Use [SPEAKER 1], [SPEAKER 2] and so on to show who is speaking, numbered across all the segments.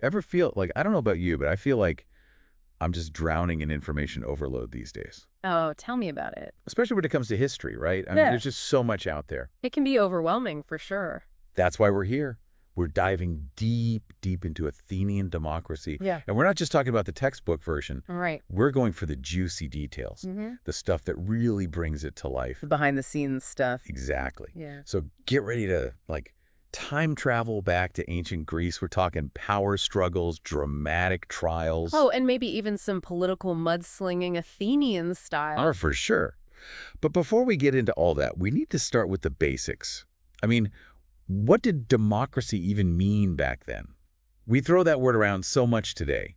[SPEAKER 1] Ever feel like, I don't know about you, but I feel like I'm just drowning in information overload these days,
[SPEAKER 2] Oh, tell me about it.
[SPEAKER 1] especially when it comes to history, right? I mean,
[SPEAKER 2] Yeah.
[SPEAKER 1] there's just so much out there.
[SPEAKER 2] It can be overwhelming for sure.
[SPEAKER 1] That's why we're here. We're diving deep, deep into Athenian democracy.
[SPEAKER 2] Yeah.
[SPEAKER 1] And we're not just talking about the textbook version.
[SPEAKER 2] Right.
[SPEAKER 1] We're going for the juicy details, the stuff that really brings it to life.
[SPEAKER 2] The behind the scenes stuff.
[SPEAKER 1] Exactly.
[SPEAKER 2] Yeah.
[SPEAKER 1] So get ready to, like, time travel back to ancient Greece. We're talking power struggles, dramatic trials.
[SPEAKER 2] Oh, and maybe even some political mudslinging Athenian style.
[SPEAKER 1] Oh, for sure. But before we get into all that, we need to start with the basics. I mean, what did democracy even mean back then? We throw that word around so much today.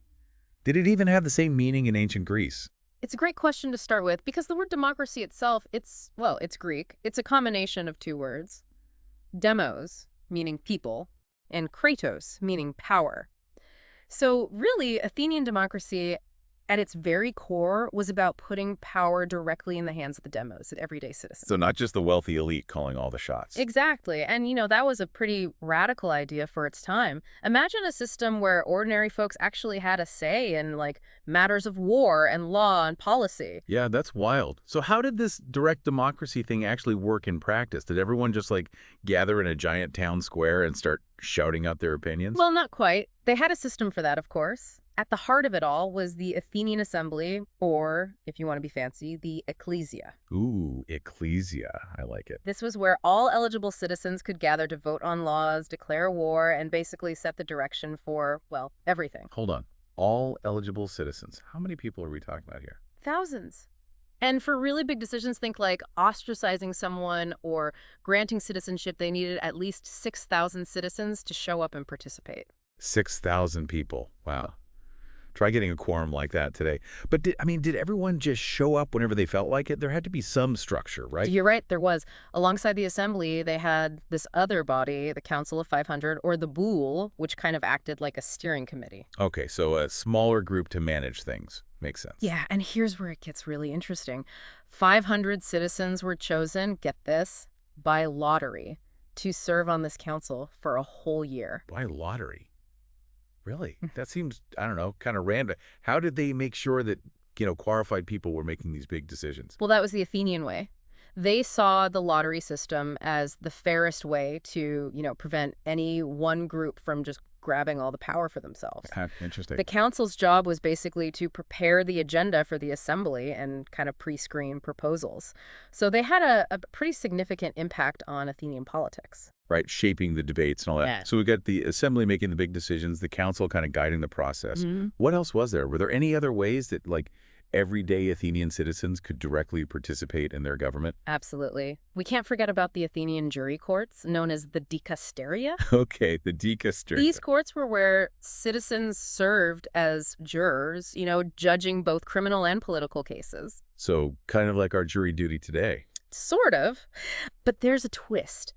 [SPEAKER 1] Did it even have the same meaning in ancient Greece?
[SPEAKER 2] It's a great question to start with because the word democracy itself, it's Greek. It's a combination of two words. Demos, meaning people, and kratos, meaning power. So really, Athenian democracy at its very core was about putting power directly in the hands of the demos, the everyday citizens.
[SPEAKER 1] So not just the wealthy elite calling all the shots.
[SPEAKER 2] Exactly. And, that was a pretty radical idea for its time. Imagine a system where ordinary folks actually had a say in, matters of war and law and policy.
[SPEAKER 1] Yeah, that's wild. So how did this direct democracy thing actually work in practice? Did everyone just, gather in a giant town square and start shouting out their opinions?
[SPEAKER 2] Well, not quite. They had a system for that, of course. At the heart of it all was the Athenian assembly, or, if you want to be fancy, the ecclesia.
[SPEAKER 1] Ooh, ecclesia. I like it.
[SPEAKER 2] This was where all eligible citizens could gather to vote on laws, declare war, and basically set the direction for, everything.
[SPEAKER 1] Hold on. All eligible citizens. How many people are we talking about here?
[SPEAKER 2] Thousands. And for really big decisions, think like ostracizing someone or granting citizenship, they needed at least 6,000 citizens to show up and participate.
[SPEAKER 1] 6,000 people. Wow. Try getting a quorum like that today. But did everyone just show up whenever they felt like it? There had to be some structure, right?
[SPEAKER 2] You're right, there was. Alongside the assembly, they had this other body, the Council of 500, or the Boule, which kind of acted like a steering committee.
[SPEAKER 1] Okay, so a smaller group to manage things. Makes sense.
[SPEAKER 2] Yeah, and here's where it gets really interesting. 500 citizens were chosen, get this, by lottery to serve on this council for a whole year.
[SPEAKER 1] By lottery? Really? That seems, I don't know, kind of random. How did they make sure that, qualified people were making these big decisions?
[SPEAKER 2] Well, that was the Athenian way. They saw the lottery system as the fairest way to, prevent any one group from just grabbing all the power for themselves.
[SPEAKER 1] Interesting.
[SPEAKER 2] The council's job was basically to prepare the agenda for the assembly and kind of pre-screen proposals. So they had a pretty significant impact on Athenian politics.
[SPEAKER 1] Right, shaping the debates and all that.
[SPEAKER 2] Yeah.
[SPEAKER 1] So we got the assembly making the big decisions, the council kind of guiding the process.
[SPEAKER 2] Mm-hmm.
[SPEAKER 1] What else was there? Were there any other ways that, everyday Athenian citizens could directly participate in their government?
[SPEAKER 2] Absolutely. We can't forget about the Athenian jury courts, known as the dicasteria.
[SPEAKER 1] Okay, the dicaster.
[SPEAKER 2] These courts were where citizens served as jurors, judging both criminal and political cases.
[SPEAKER 1] So kind of like our jury duty today.
[SPEAKER 2] Sort of. But there's a twist.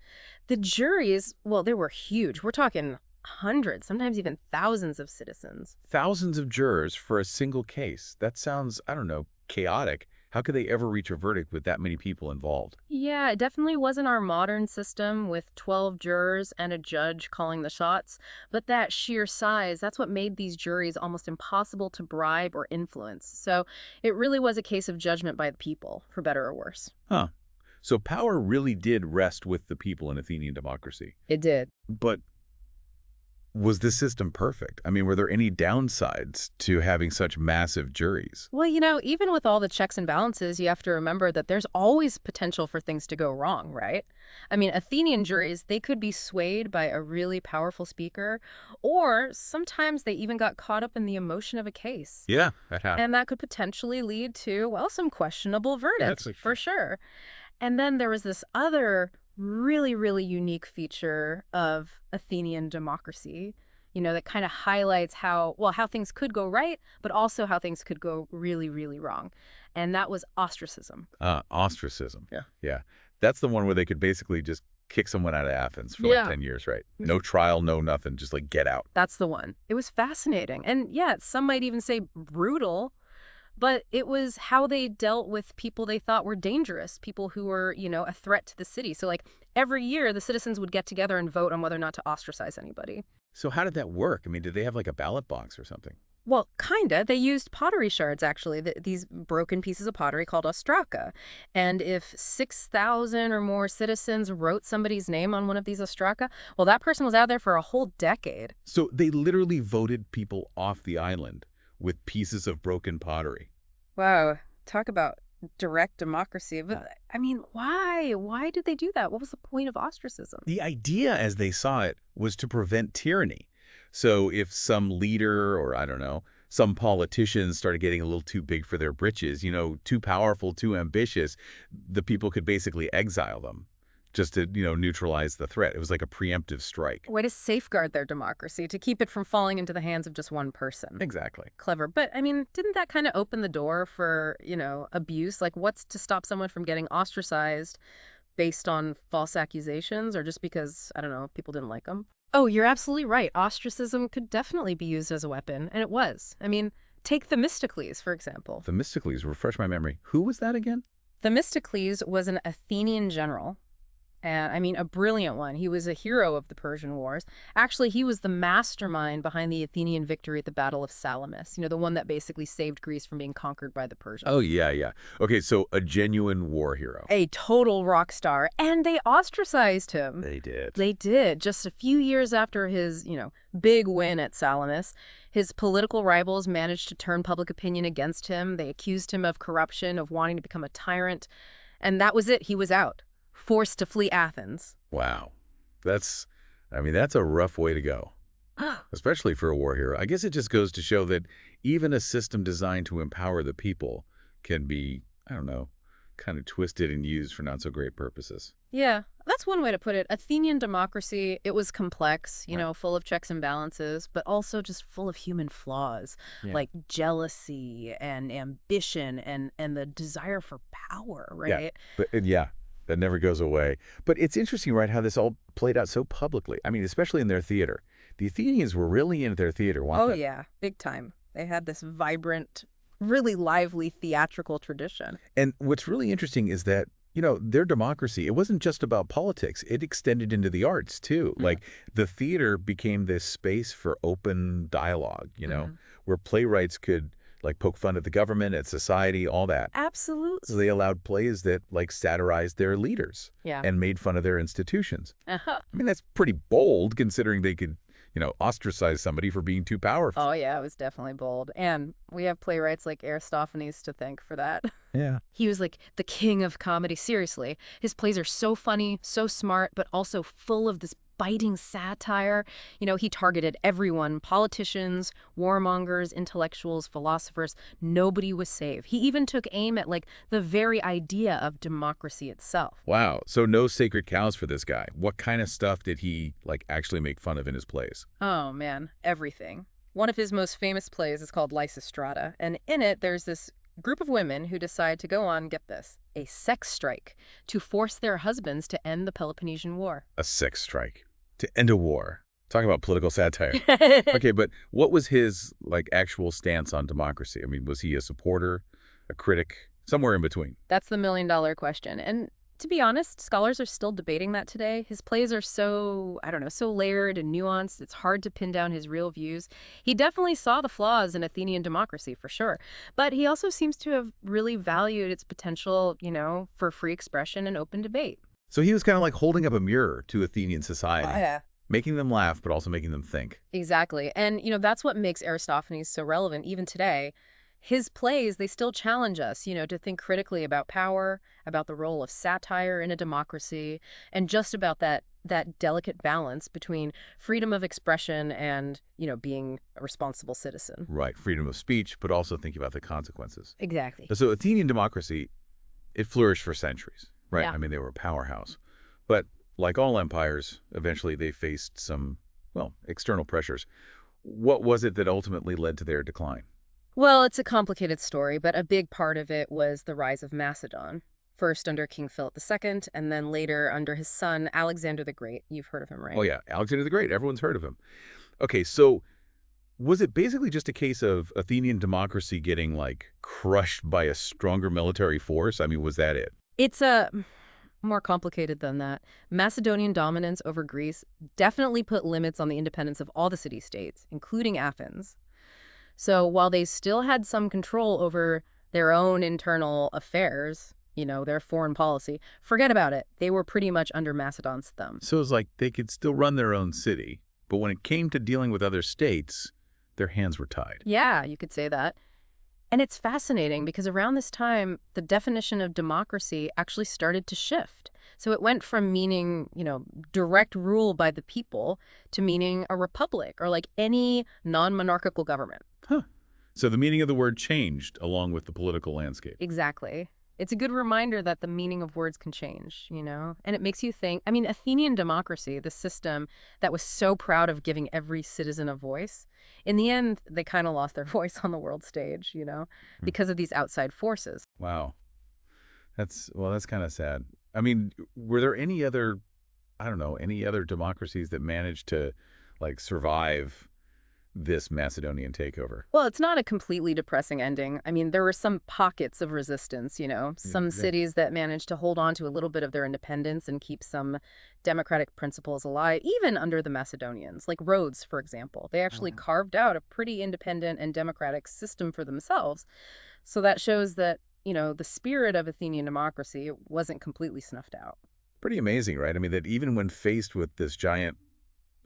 [SPEAKER 2] The juries, they were huge. We're talking hundreds, sometimes even thousands of citizens.
[SPEAKER 1] Thousands of jurors for a single case. That sounds, I don't know, chaotic. How could they ever reach a verdict with that many people involved?
[SPEAKER 2] Yeah, it definitely wasn't our modern system with 12 jurors and a judge calling the shots. But that sheer size, that's what made these juries almost impossible to bribe or influence. So it really was a case of judgment by the people, for better or worse.
[SPEAKER 1] Huh. So power really did rest with the people in Athenian democracy.
[SPEAKER 2] It did.
[SPEAKER 1] But was this system perfect? I mean, were there any downsides to having such massive juries?
[SPEAKER 2] Well, even with all the checks and balances, you have to remember that there's always potential for things to go wrong, right? I mean, Athenian juries, they could be swayed by a really powerful speaker, or sometimes they even got caught up in the emotion of a case.
[SPEAKER 1] Yeah, that happened.
[SPEAKER 2] And that could potentially lead to, some questionable verdicts, for sure. And then there was this other really, really unique feature of Athenian democracy, that kind of highlights how things could go right, but also how things could go really, really wrong. And that was ostracism.
[SPEAKER 1] Ostracism.
[SPEAKER 2] Yeah.
[SPEAKER 1] Yeah. That's the one where they could basically just kick someone out of Athens for 10 years, right? No trial, no nothing, just get out.
[SPEAKER 2] That's the one. It was fascinating. And yeah, some might even say brutal. But it was how they dealt with people they thought were dangerous, people who were, a threat to the city. So every year, the citizens would get together and vote on whether or not to ostracize anybody.
[SPEAKER 1] So how did that work? I mean, did they have like a ballot box or something?
[SPEAKER 2] Well, kinda. They used pottery shards, actually, these broken pieces of pottery called ostraka. And if 6,000 or more citizens wrote somebody's name on one of these ostraka, well, that person was out there for a whole decade.
[SPEAKER 1] So they literally voted people off the island with pieces of broken pottery.
[SPEAKER 2] Wow, talk about direct democracy. But I mean, why? Why did they do that? What was the point of ostracism?
[SPEAKER 1] The idea, as they saw it, was to prevent tyranny. So if some leader or, I don't know, some politicians started getting a little too big for their britches, too powerful, too ambitious, the people could basically exile them just to, neutralize the threat. It was like a preemptive strike.
[SPEAKER 2] Way to safeguard their democracy, to keep it from falling into the hands of just one person.
[SPEAKER 1] Exactly.
[SPEAKER 2] Clever. But, I mean, didn't that kind of open the door for, abuse? Like, what's to stop someone from getting ostracized based on false accusations or just because, I don't know, people didn't like them? Oh, you're absolutely right. Ostracism could definitely be used as a weapon, and it was. I mean, take Themistocles, for example.
[SPEAKER 1] Themistocles, refresh my memory. Who was that again?
[SPEAKER 2] Themistocles was an Athenian general. And I mean, a brilliant one. He was a hero of the Persian Wars. Actually, he was the mastermind behind the Athenian victory at the Battle of Salamis, the one that basically saved Greece from being conquered by the Persians.
[SPEAKER 1] Oh, yeah, yeah. Okay, so a genuine war hero.
[SPEAKER 2] A total rock star. And they ostracized him.
[SPEAKER 1] They did.
[SPEAKER 2] They did. Just a few years after his, big win at Salamis, his political rivals managed to turn public opinion against him. They accused him of corruption, of wanting to become a tyrant. And that was it. He was out. Forced to flee Athens.
[SPEAKER 1] Wow. That's a rough way to go, especially for a war hero. I guess it just goes to show that even a system designed to empower the people can be, I don't know, kind of twisted and used for not so great purposes.
[SPEAKER 2] Yeah, that's one way to put it. Athenian democracy, it was complex,
[SPEAKER 1] Right.
[SPEAKER 2] full of checks and balances, but also just full of human flaws,
[SPEAKER 1] Yeah.
[SPEAKER 2] like jealousy and ambition and the desire for power,
[SPEAKER 1] Yeah.
[SPEAKER 2] right?
[SPEAKER 1] But yeah, that never goes away. But it's interesting, right, how this all played out so publicly. I mean, especially in their theater. The Athenians were really into their theater, weren't
[SPEAKER 2] Oh,
[SPEAKER 1] they?
[SPEAKER 2] yeah, big time. They had this vibrant, really lively theatrical tradition.
[SPEAKER 1] And what's really interesting is that, their democracy, it wasn't just about politics. It extended into the arts, too. Like, the theater became this space for open dialogue,
[SPEAKER 2] Mhm.
[SPEAKER 1] where playwrights could, like, poke fun at the government, at society, all that. So
[SPEAKER 2] Absolutely.
[SPEAKER 1] they allowed plays that, like, satirized their leaders
[SPEAKER 2] Yeah.
[SPEAKER 1] and made fun of their institutions.
[SPEAKER 2] Uh-huh.
[SPEAKER 1] I mean, that's pretty bold, considering they could, ostracize somebody for being too powerful.
[SPEAKER 2] Oh, yeah, it was definitely bold. And we have playwrights like Aristophanes to thank for that.
[SPEAKER 1] Yeah.
[SPEAKER 2] He was like the king of comedy, seriously. His plays are so funny, so smart, but also full of this biting satire. He targeted everyone, politicians, warmongers, intellectuals, philosophers. Nobody was safe. He even took aim at like the very idea of democracy itself.
[SPEAKER 1] Wow. So no sacred cows for this guy. What kind of stuff did he, like, actually make fun of in his plays?
[SPEAKER 2] Oh, man, everything. One of his most famous plays is called Lysistrata, and in it there's this group of women who decide to go on, get this, a sex strike to force their husbands to end the Peloponnesian War.
[SPEAKER 1] A sex strike to end a war. Talk about political satire. Okay, but what was his, like, actual stance on democracy? I mean, was he a supporter, a critic, somewhere in between?
[SPEAKER 2] That's the million-dollar question. And to be honest, scholars are still debating that today. His plays are so, I don't know, so layered and nuanced, it's hard to pin down his real views. He definitely saw the flaws in Athenian democracy, for sure. But he also seems to have really valued its potential, for free expression and open debate.
[SPEAKER 1] So he was kind of like holding up a mirror to Athenian society,
[SPEAKER 2] Yeah.
[SPEAKER 1] making them laugh, but also making them think.
[SPEAKER 2] Exactly. And, that's what makes Aristophanes so relevant even today. His plays, they still challenge us, to think critically about power, about the role of satire in a democracy, and just about that delicate balance between freedom of expression and, being a responsible citizen.
[SPEAKER 1] Right, freedom of speech, but also thinking about the consequences.
[SPEAKER 2] Exactly.
[SPEAKER 1] So Athenian democracy, it flourished for centuries, right?
[SPEAKER 2] Yeah.
[SPEAKER 1] I mean, they were a powerhouse. But like all empires, eventually they faced some, well, external pressures. What was it that ultimately led to their decline?
[SPEAKER 2] Well, it's a complicated story, but a big part of it was the rise of Macedon. First under King Philip II, and then later under his son, Alexander the Great. You've heard of him, right?
[SPEAKER 1] Oh, yeah, Alexander the Great. Everyone's heard of him. Okay, so was it basically just a case of Athenian democracy getting, like, crushed by a stronger military force? I mean, was that it?
[SPEAKER 2] It's a More complicated than that. Macedonian dominance over Greece definitely put limits on the independence of all the city-states, including Athens. So while they still had some control over their own internal affairs, their foreign policy, forget about it. They were pretty much under Macedon's thumb.
[SPEAKER 1] So it's like they could still run their own city, but when it came to dealing with other states, their hands were tied.
[SPEAKER 2] Yeah, you could say that. And it's fascinating because around this time, the definition of democracy actually started to shift. So it went from meaning, direct rule by the people to meaning a republic or like any non-monarchical government.
[SPEAKER 1] Huh. So the meaning of the word changed along with the political landscape.
[SPEAKER 2] Exactly. It's a good reminder that the meaning of words can change, And it makes you think, I mean, Athenian democracy, the system that was so proud of giving every citizen a voice, in the end, they kind of lost their voice on the world stage,
[SPEAKER 1] Hmm.
[SPEAKER 2] because of these outside forces.
[SPEAKER 1] Wow. That's kind of sad. I mean, were there any other, I don't know, any other democracies that managed to like survive this Macedonian takeover?
[SPEAKER 2] Well, it's not a completely depressing ending. I mean, there were some pockets of resistance,
[SPEAKER 1] Yeah,
[SPEAKER 2] some
[SPEAKER 1] yeah.
[SPEAKER 2] cities that managed to hold on to a little bit of their independence and keep some democratic principles alive, even under the Macedonians, like Rhodes, for example. They actually carved out a pretty independent and democratic system for themselves. So that shows that, the spirit of Athenian democracy wasn't completely snuffed out.
[SPEAKER 1] Pretty amazing, right? I mean, that even when faced with this giant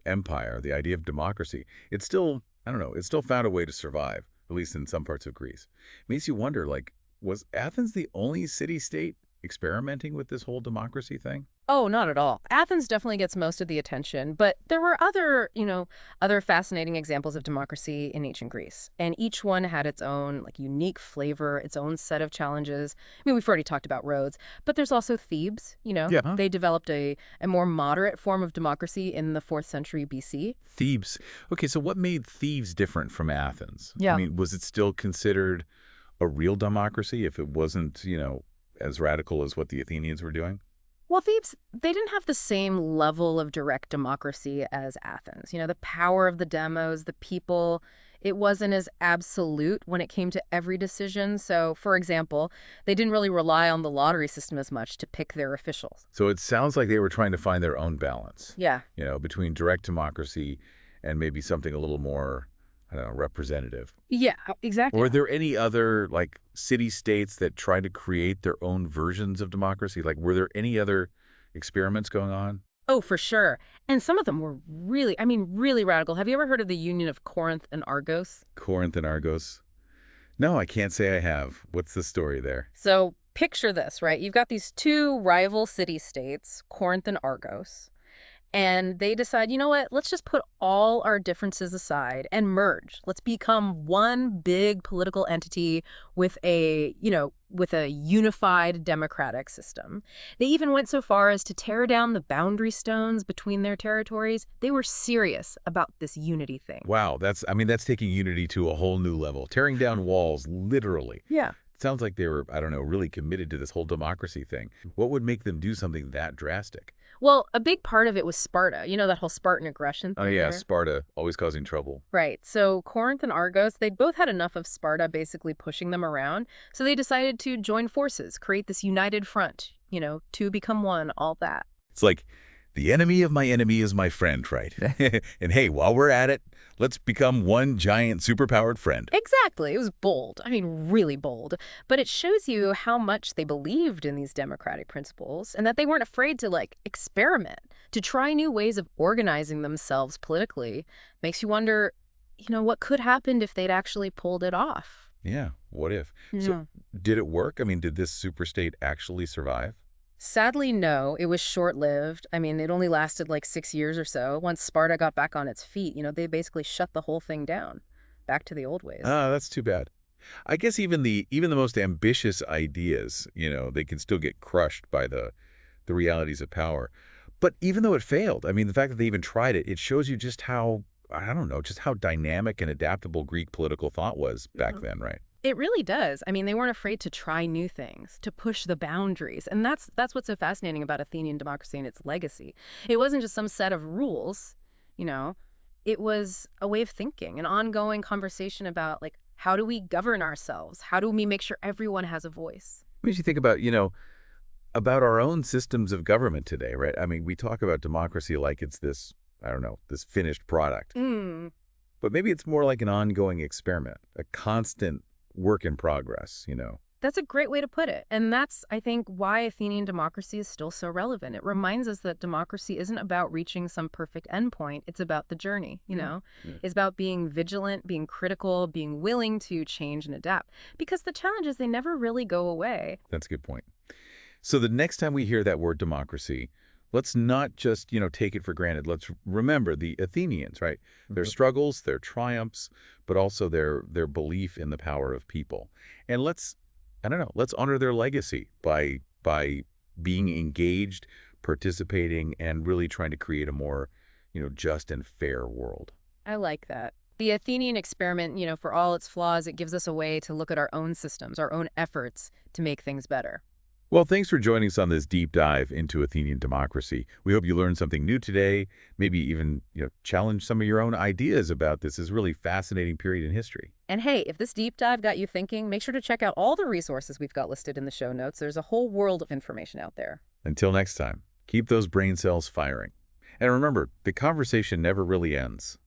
[SPEAKER 1] empire, the idea of democracy, it still, I don't know, it still found a way to survive, at least in some parts of Greece. Makes you wonder, like, was Athens the only city-state experimenting with this whole democracy thing?
[SPEAKER 2] Oh, not at all. Athens definitely gets most of the attention, but there were other fascinating examples of democracy in ancient Greece. And each one had its own like unique flavor, its own set of challenges. I mean, we've already talked about Rhodes, but there's also Thebes.
[SPEAKER 1] Yeah. Huh?
[SPEAKER 2] They developed a more moderate form of democracy in the 4th century BC.
[SPEAKER 1] Thebes. Okay, so what made Thebes different from Athens? I
[SPEAKER 2] Yeah.
[SPEAKER 1] mean, was it still considered a real democracy if it wasn't, as radical as what the Athenians were doing?
[SPEAKER 2] Well, Thebes, they didn't have the same level of direct democracy as Athens. The power of the demos, the people, it wasn't as absolute when it came to every decision. So, for example, they didn't really rely on the lottery system as much to pick their officials.
[SPEAKER 1] So it sounds like they were trying to find their own balance,
[SPEAKER 2] Yeah.
[SPEAKER 1] between direct democracy and maybe something a little more, I don't know, representative.
[SPEAKER 2] Yeah, exactly.
[SPEAKER 1] Were there any other, like, city-states that tried to create their own versions of democracy? Like, were there any other experiments going on?
[SPEAKER 2] Oh, for sure. And some of them were really radical. Have you ever heard of the Union of Corinth and Argos?
[SPEAKER 1] Corinth and Argos? No, I can't say I have. What's the story there?
[SPEAKER 2] So picture this, right? You've got these two rival city-states, Corinth and Argos. And they decide, you know what, let's just put all our differences aside and merge. Let's become one big political entity with a unified democratic system. They even went so far as to tear down the boundary stones between their territories. They were serious about this unity thing.
[SPEAKER 1] Wow, that's taking unity to a whole new level. Tearing down walls, literally.
[SPEAKER 2] Yeah.
[SPEAKER 1] Sounds like they were, I don't know, really committed to this whole democracy thing. What would make them do something that drastic?
[SPEAKER 2] Well, a big part of it was Sparta. That whole Spartan aggression
[SPEAKER 1] Oh
[SPEAKER 2] thing
[SPEAKER 1] yeah,
[SPEAKER 2] there.
[SPEAKER 1] Sparta, always causing trouble.
[SPEAKER 2] Right. So Corinth and Argos, they both had enough of Sparta basically pushing them around. So they decided to join forces, create this united front, two become one, all that.
[SPEAKER 1] It's like, the enemy of my enemy is my friend, right? And hey, while we're at it, let's become one giant superpowered friend.
[SPEAKER 2] Exactly. It was bold. I mean, really bold. But it shows you how much they believed in these democratic principles and that they weren't afraid to, experiment, to try new ways of organizing themselves politically. Makes you wonder, what could happen if they'd actually pulled it off?
[SPEAKER 1] Yeah, what if?
[SPEAKER 2] Yeah.
[SPEAKER 1] So, did it work? I mean, did this superstate actually survive?
[SPEAKER 2] Sadly, no. It was short-lived. I mean, it only lasted 6 years or so. Once Sparta got back on its feet, they basically shut the whole thing down. Back to the old ways.
[SPEAKER 1] Ah, that's too bad. I guess even the most ambitious ideas, they can still get crushed by the realities of power. But even though it failed, I mean, the fact that they even tried it, it shows you just how, I don't know, just how dynamic and adaptable Greek political thought was back then, right?
[SPEAKER 2] It really does. I mean, they weren't afraid to try new things, to push the boundaries. And that's what's so fascinating about Athenian democracy and its legacy. It wasn't just some set of rules, you know. It was a way of thinking, an ongoing conversation about how do we govern ourselves? How do we make sure everyone has a voice?
[SPEAKER 1] Makes you think about, about our own systems of government today, right? I mean, we talk about democracy like it's this, I don't know, this finished product.
[SPEAKER 2] Mm.
[SPEAKER 1] But maybe it's more like an ongoing experiment, a constant work in progress.
[SPEAKER 2] That's a great way to put it. And that's, I think, why Athenian democracy is still so relevant. It reminds us that democracy isn't about reaching some perfect endpoint. It's about the journey, you know?
[SPEAKER 1] Yeah.
[SPEAKER 2] It's about being vigilant, being critical, being willing to change and adapt. Because the challenges, they never really go away.
[SPEAKER 1] That's a good point. So the next time we hear that word democracy, let's not just take it for granted. Let's remember the Athenians, right? Their struggles, their triumphs, but also their belief in the power of people. And I don't know, let's honor their legacy by being engaged, participating, and really trying to create a more just and fair world.
[SPEAKER 2] I like that. The Athenian experiment, for all its flaws, it gives us a way to look at our own systems, our own efforts to make things better.
[SPEAKER 1] Well, thanks for joining us on this deep dive into Athenian democracy. We hope you learned something new today, maybe even challenge some of your own ideas about this really fascinating period in history.
[SPEAKER 2] And hey, if this deep dive got you thinking, make sure to check out all the resources we've got listed in the show notes. There's a whole world of information out there.
[SPEAKER 1] Until next time, keep those brain cells firing. And remember, the conversation never really ends.